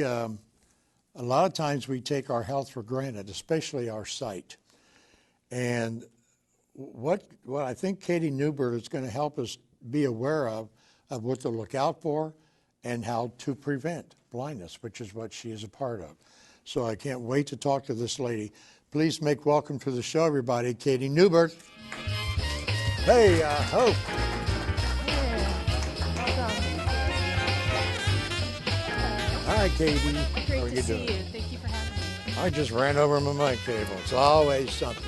a lot of times we take our health for granted, especially our sight. And what I think Katie Neubert is going to help us be aware of what to look out for and how to prevent blindness, which is what she is a part of. So I can't wait to talk to this lady. Please make welcome to the show, everybody, Katie Neubert. Hey, Hope. Hi, Katie. Great to see you. Thank you for having me. I just ran over my mic cable. It's always something.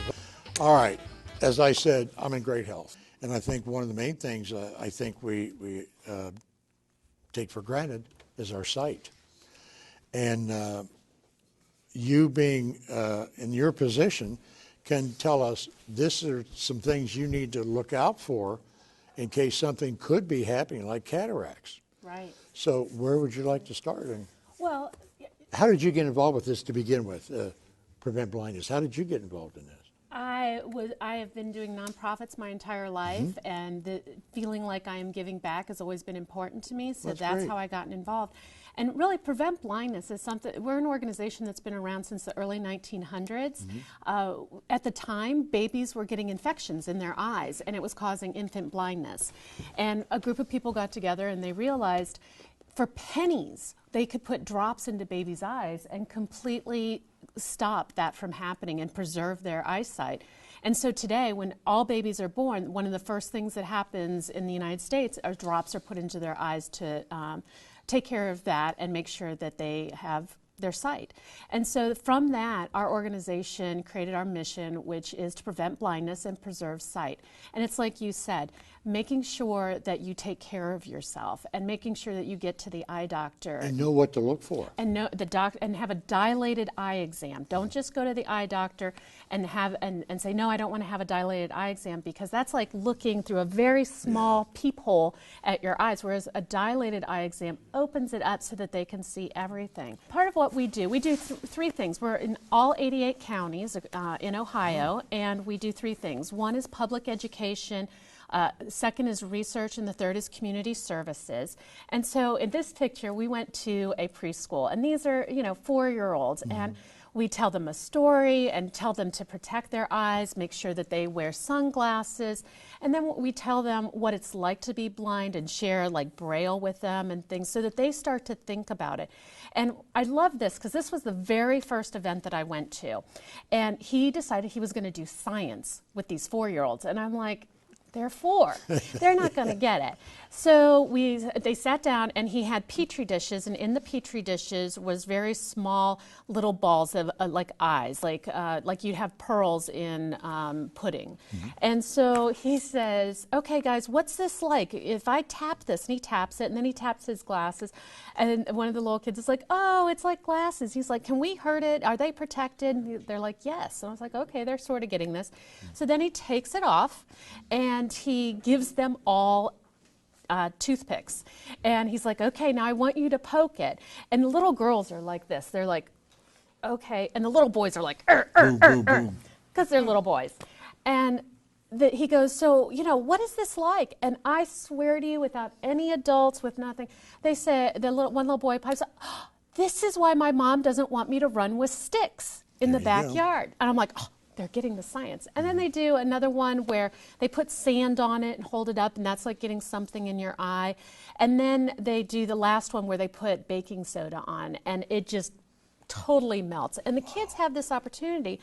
All right. As I said, I'm in great health. And I think one of the main things I think we take for granted is our sight. And you being in your position can tell us this are some things you need to look out for in case something could be happening, like cataracts. Right. So where would you like to start? And well, how did you get involved with this to begin with, Prevent Blindness? How did you get involved in this? I have been doing nonprofits my entire life, and the feeling like I am giving back has always been important to me, so that's how I got involved. And really, Prevent Blindness is something, we're an organization that's been around since the early 1900s. At the time, babies were getting infections in their eyes, and it was causing infant blindness. And a group of people got together, and they realized for pennies, they could put drops into babies' eyes and completely stop that from happening and preserve their eyesight. And so today, when all babies are born, one of the first things that happens in the United States are drops are put into their eyes to take care of that and make sure that they have their sight. And so from that, our organization created our mission, which is to prevent blindness and preserve sight. And it's like you said, making sure that you take care of yourself and making sure that you get to the eye doctor. And know what to look for. And know and have a dilated eye exam. Don't just go to the eye doctor and have and say, no, I don't want to have a dilated eye exam, because that's like looking through a very small peephole at your eyes, whereas a dilated eye exam opens it up so that they can see everything. Part of what we do three things. We're in all 88 counties in Ohio, and we do three things. One is public education. Second is research, and the third is community services. And so in this picture, we went to a preschool, and these are, 4-year-olds, and we tell them a story and tell them to protect their eyes, make sure that they wear sunglasses, and then we tell them what it's like to be blind and share like Braille with them and things so that they start to think about it. And I love this because this was the very first event that I went to, and he decided he was going to do science with these 4-year-olds, and I'm like, they're 4. They're not going to get it. So they sat down, and he had petri dishes, and in the petri dishes was very small little balls of like eyes, like you'd have pearls in pudding. And so he says, "Okay, guys, what's this like? If I tap this," and he taps it, and then he taps his glasses, and one of the little kids is like, "Oh, it's like glasses." He's like, "Can we hurt it? Are they protected?" And they're like, "Yes." And I was like, "Okay, they're sort of getting this." So then he takes it off, and he gives them all toothpicks. And he's like, "Okay, now I want you to poke it." And the little girls are like this. They're like, "Okay." And the little boys are like, because they're little boys. And he goes, "So, what is this like?" And I swear to you, without any adults, with nothing, they say, one little boy pipes up, "Oh, this is why my mom doesn't want me to run with sticks in the backyard." And I'm like, "Oh, they're getting the science." And then they do another one where they put sand on it and hold it up, and that's like getting something in your eye. And then they do the last one where they put baking soda on, and it just totally melts. And the kids have this opportunity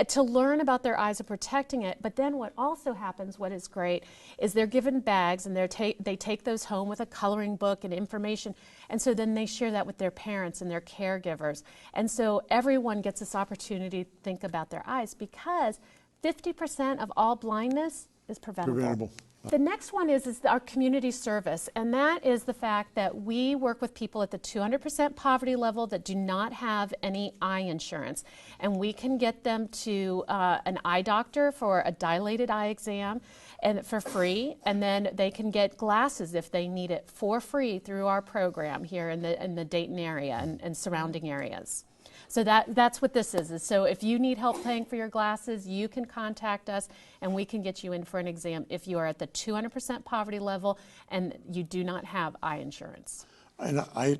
to learn about their eyes and protecting it. But then what also happens, what is great, is they're given bags, and they take those home with a coloring book and information. And so then they share that with their parents and their caregivers. And so everyone gets this opportunity to think about their eyes, because 50% of all blindness is preventable. The next one is our community service, and that is the fact that we work with people at the 200% poverty level that do not have any eye insurance, and we can get them to an eye doctor for a dilated eye exam and for free, and then they can get glasses if they need it for free through our program here in the Dayton area and surrounding areas. So that's what this is. So if you need help paying for your glasses, you can contact us, and we can get you in for an exam if you are at the 200% poverty level and you do not have eye insurance. And I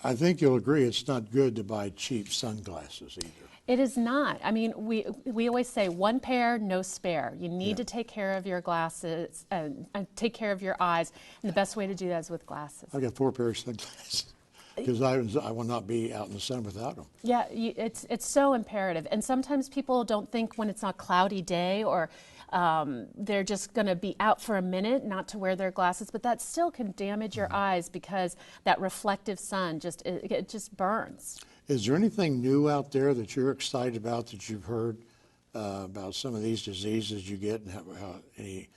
I think you'll agree it's not good to buy cheap sunglasses either. It is not. I mean, we always say one pair, no spare. You need to take care of your glasses and take care of your eyes. And the best way to do that is with glasses. I got 4 pairs of sunglasses because I will not be out in the sun without them. Yeah, it's so imperative. And sometimes people don't think when it's not a cloudy day or they're just going to be out for a minute not to wear their glasses, but that still can damage your eyes because that reflective sun it just burns. Is there anything new out there that you're excited about that you've heard about some of these diseases you get and how any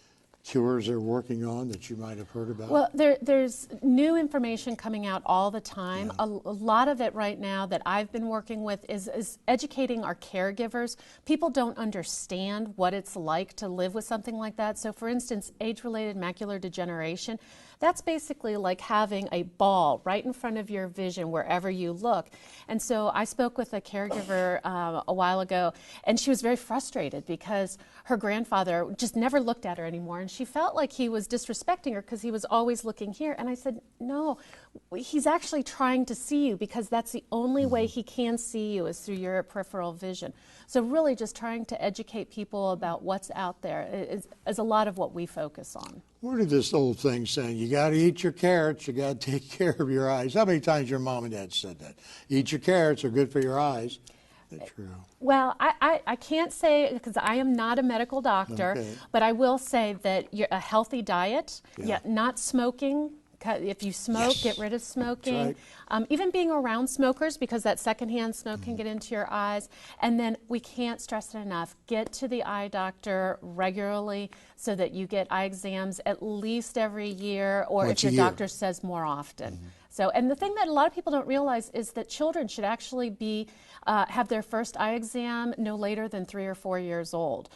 cures they're working on that you might have heard about? Well, there's new information coming out all the time. A lot of it right now that I've been working with is educating our caregivers. People don't understand what it's like to live with something like that. So for instance, age-related macular degeneration, that's basically like having a ball right in front of your vision wherever you look. And so I spoke with a caregiver a while ago, and she was very frustrated because her grandfather just never looked at her anymore, and she felt like he was disrespecting her because he was always looking here. And I said, no, he's actually trying to see you because that's the only way he can see you is through your peripheral vision. So really just trying to educate people about what's out there is a lot of what we focus on. Where did this old thing saying, you got to eat your carrots, you got to take care of your eyes? How many times your mom and dad said that? Eat your carrots, they're good for your eyes. Is that true? Well, I can't say because I am not a medical doctor, but I will say that a healthy diet, not smoking. If you smoke, get rid of smoking. Right. Even being around smokers, because that secondhand smoke can get into your eyes. And then we can't stress it enough. Get to the eye doctor regularly so that you get eye exams at least every year, or if your doctor says more often. So, and the thing that a lot of people don't realize is that children should actually be have their first eye exam no later than 3 or 4 years old.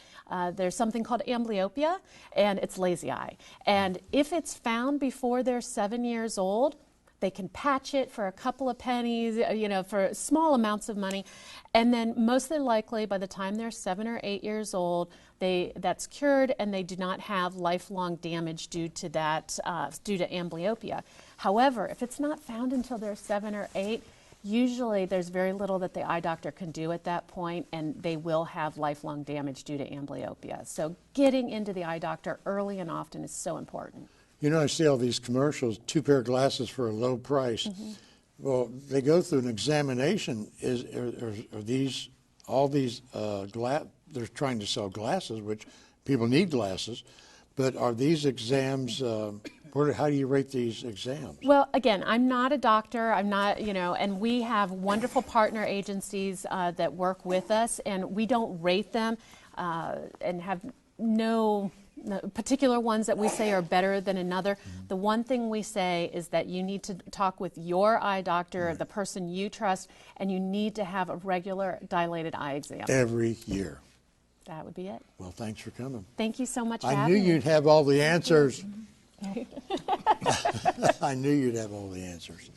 There's something called amblyopia, and it's lazy eye. And if it's found before they're 7 years old, they can patch it for a couple of pennies, for small amounts of money. And then most likely by the time they're 7 or 8 years old, that's cured and they do not have lifelong damage due to that, due to amblyopia. However, if it's not found until they're 7 or 8, usually there's very little that the eye doctor can do at that point, and they will have lifelong damage due to amblyopia. So getting into the eye doctor early and often is so important. You know, I see all these commercials, 2 pair of glasses for a low price. Well, they go through an examination. Are these, all these, they're trying to sell glasses, which people need glasses, but are these exams, how do you rate these exams? Well, again, I'm not a doctor. I'm not, and we have wonderful partner agencies that work with us, and we don't rate them and have no particular ones that we say are better than another. The one thing we say is that you need to talk with your eye doctor, the person you trust, and you need to have a regular dilated eye exam. Every year. That would be it. Well, thanks for coming. Thank you so much for I having knew me. you'd have all the answers. I knew you'd have all the answers.